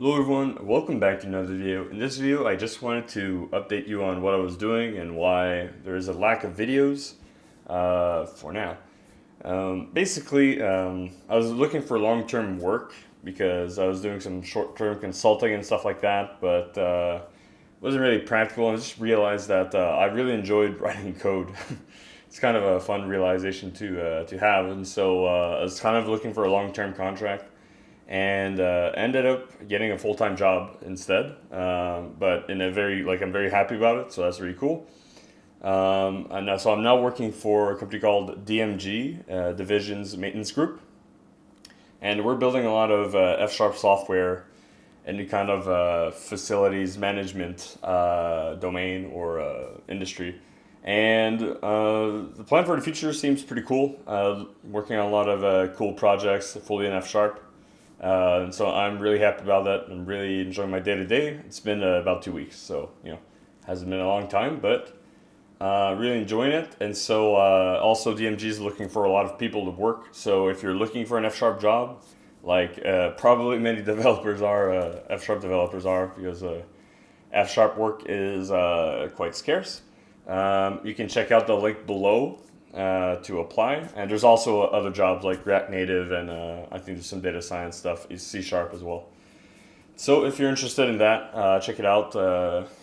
Hello everyone, welcome back to another video. In this video, I just wanted to update you on what I was doing and why there is a lack of videos for now. I was looking for long-term work because I was doing some short-term consulting and stuff like that, but wasn't really practical. And I just realized that I really enjoyed writing code. It's kind of a fun realization to have, and so I was kind of looking for a long-term contract and ended up getting a full-time job instead. But in a very I'm very happy about it, so that's really cool. So I'm now working for a company called DMG, Divisions Maintenance Group, and we're building a lot of F# software in the kind of facilities management domain or industry. And the plan for the future seems pretty cool. Working on a lot of cool projects, fully in F#. And so I'm really happy about that. I'm really enjoying my day to day. It's been about 2 weeks, so hasn't been a long time, but really enjoying it. And so also DMG is looking for a lot of people to work. So if you're looking for an F# job, probably many developers are, F# developers are, because F# work is quite scarce. You can check out the link below to apply, and there's also other jobs like React Native, and I think there's some data science stuff, C# as well. So if you're interested in that, check it out.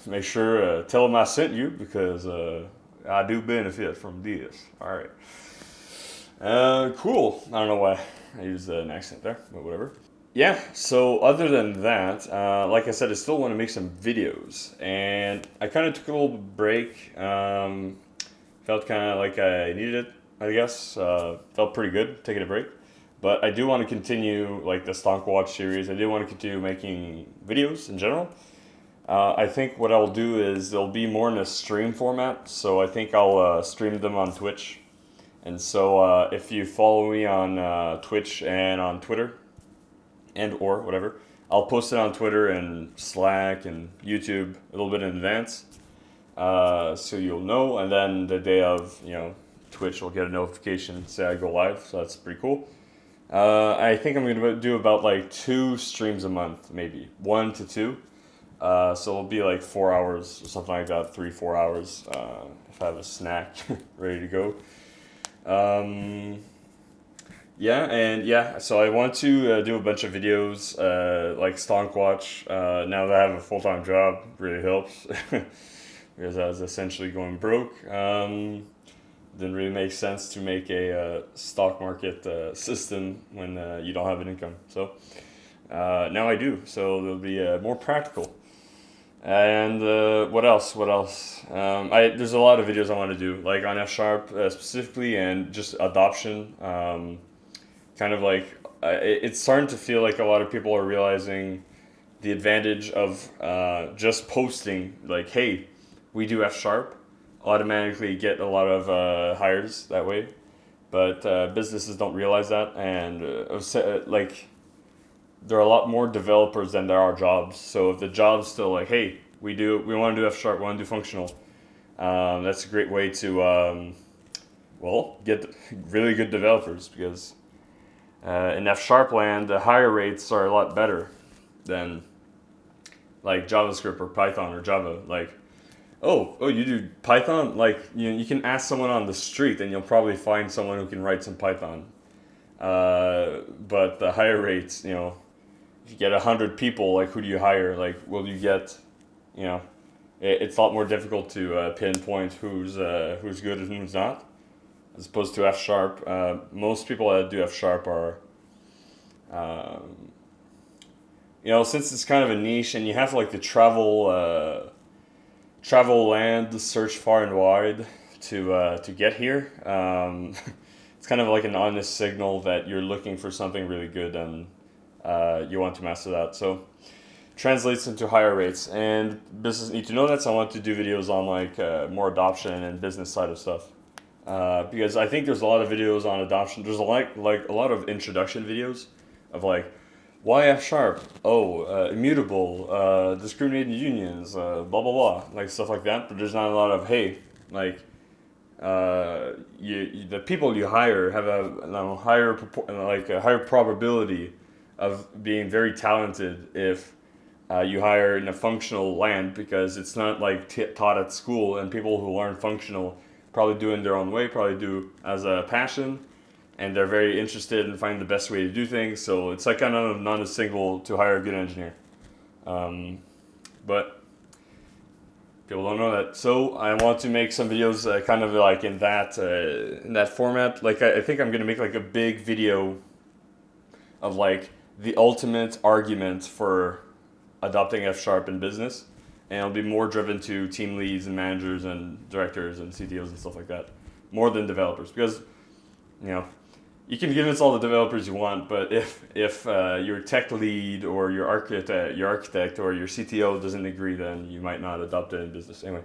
Make sure tell them I sent you, because I do benefit from this. All right. Cool. I don't know why I used an accent there, but whatever. Yeah, so other than that, like I said, I still want to make some videos, and I kind of took a little break. Felt kind of like I needed it, I guess. Felt pretty good taking a break, but I do want to continue like the Stonk Watch series. I do want to continue making videos in general. I think what I'll do is they'll be more in a stream format, so I think I'll stream them on Twitch. And so if you follow me on Twitch and on Twitter, and or whatever, I'll post it on Twitter and Slack and YouTube a little bit in advance, so you'll know. And then the day of, Twitch will get a notification say I go live, so that's pretty cool. I think I'm gonna do about like 2 streams a month, maybe 1 to 2. So it'll be like 4 hours or something like that, 3-4 hours, if I have a snack ready to go. So I want to do a bunch of videos, like Stonk Watch. Now that I have a full-time job, really helps, because I was essentially going broke. Didn't really make sense to make a stock market system when you don't have an income. So now I do, so it'll be more practical. And what else? There's a lot of videos I want to do, like on F# specifically, and just adoption. It's starting to feel like a lot of people are realizing the advantage of just posting, like, hey, we do F#, automatically get a lot of hires that way. But businesses don't realize that, and there are a lot more developers than there are jobs. So if the job's still like, hey, we want to do F#, we want to do functional, that's a great way to get really good developers, because in F# land, the hire rates are a lot better than like JavaScript or Python or Java. Like, oh, you do Python? Like, you can ask someone on the street, and you'll probably find someone who can write some Python. But the hire rates, if you get 100 people, like, who do you hire? Like, will you get, it's a lot more difficult to pinpoint who's good and who's not, as opposed to F#. Most people that do F# are, since it's kind of a niche, and you have like to travel land, search far and wide to get here. It's kind of like an honest signal that you're looking for something really good, and you want to master that. So translates into higher rates, and business need to know that. So I want to do videos on like more adoption and business side of stuff. Because I think there's a lot of videos on adoption. There's a lot of introduction videos of like, why F#? Immutable, discriminating unions, blah blah blah, like stuff like that. But there's not a lot of, hey, like, the people you hire have a higher probability of being very talented if you hire in a functional land, because it's not like taught at school, and people who learn functional probably do it in their own way, probably do as a passion, and they're very interested in finding the best way to do things. So it's like kind of not a single to hire a good engineer. But people don't know that. So I want to make some videos kind of like in that format. Like I think I'm gonna make like a big video of like the ultimate argument for adopting F# in business, and it'll be more driven to team leads and managers and directors and CTOs and stuff like that, more than developers, because you can convince all the developers you want, but if your tech lead or your architect or your CTO doesn't agree, then you might not adopt it in business. Anyway,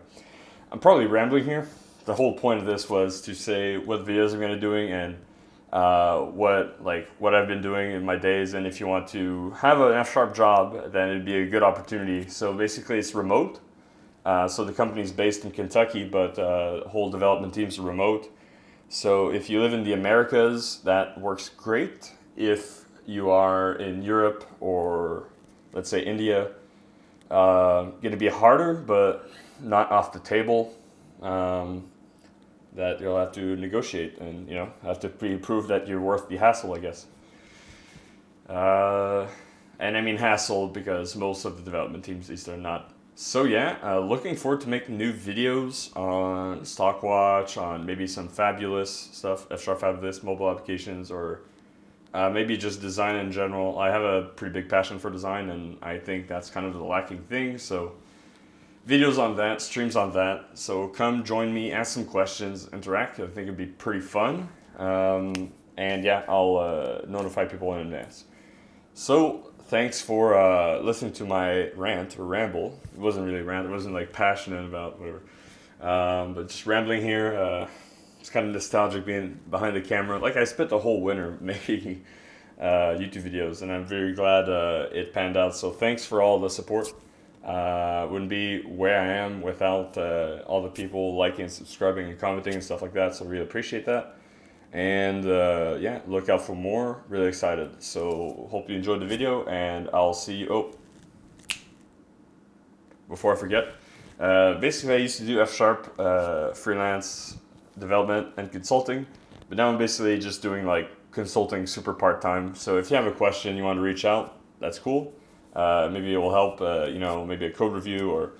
I'm probably rambling here. The whole point of this was to say what videos I'm going to be doing and what I've been doing in my days, and if you want to have an F# job, then it'd be a good opportunity. So basically, it's remote. So the company's based in Kentucky, but the whole development team's remote. So if you live in the Americas, that works great. If you are in Europe or let's say India, going to be harder, but not off the table. That you'll have to negotiate and have to prove that you're worth the hassle, I guess. And I mean hassle because most of the development teams these are not. So yeah, looking forward to making new videos on Stockwatch, on maybe some fabulous stuff, F# fabulous mobile applications, or maybe just design in general. I have a pretty big passion for design, and I think that's kind of the lacking thing. So videos on that, streams on that. So come join me, ask some questions, interact. I think it'd be pretty fun. And yeah, I'll notify people in advance. So thanks for listening to my rant or ramble. It wasn't really a rant. It wasn't like passionate about whatever. But just rambling here. It's kind of nostalgic being behind the camera. Like I spent the whole winter making YouTube videos, and I'm very glad it panned out. So thanks for all the support. Wouldn't be where I am without all the people liking and subscribing and commenting and stuff like that. So really appreciate that. And yeah, look out for more. Really excited. So hope you enjoyed the video, and I'll see you. Oh, before I forget, basically I used to do F# freelance development and consulting, but now I'm basically just doing like consulting super part-time. So if you have a question you want to reach out, that's cool. Maybe it will help, maybe a code review or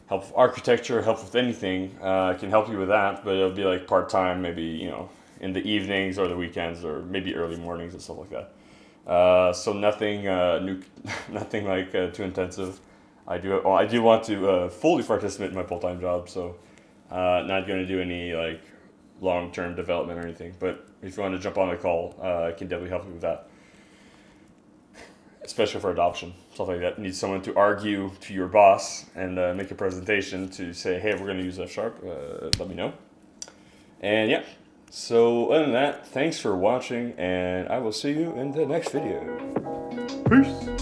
help with architecture, help with anything. I can help you with that, but it'll be like part-time, maybe, in the evenings or the weekends or maybe early mornings and stuff like that. So nothing nothing like too intensive. I do want to fully participate in my full-time job, so not going to do any like long-term development or anything. But if you want to jump on a call, I can definitely help you with that. Especially for adoption, stuff like that. You need someone to argue to your boss and make a presentation to say, hey, we're going to use F#, let me know. And yeah, so other than that, thanks for watching, and I will see you in the next video. Peace!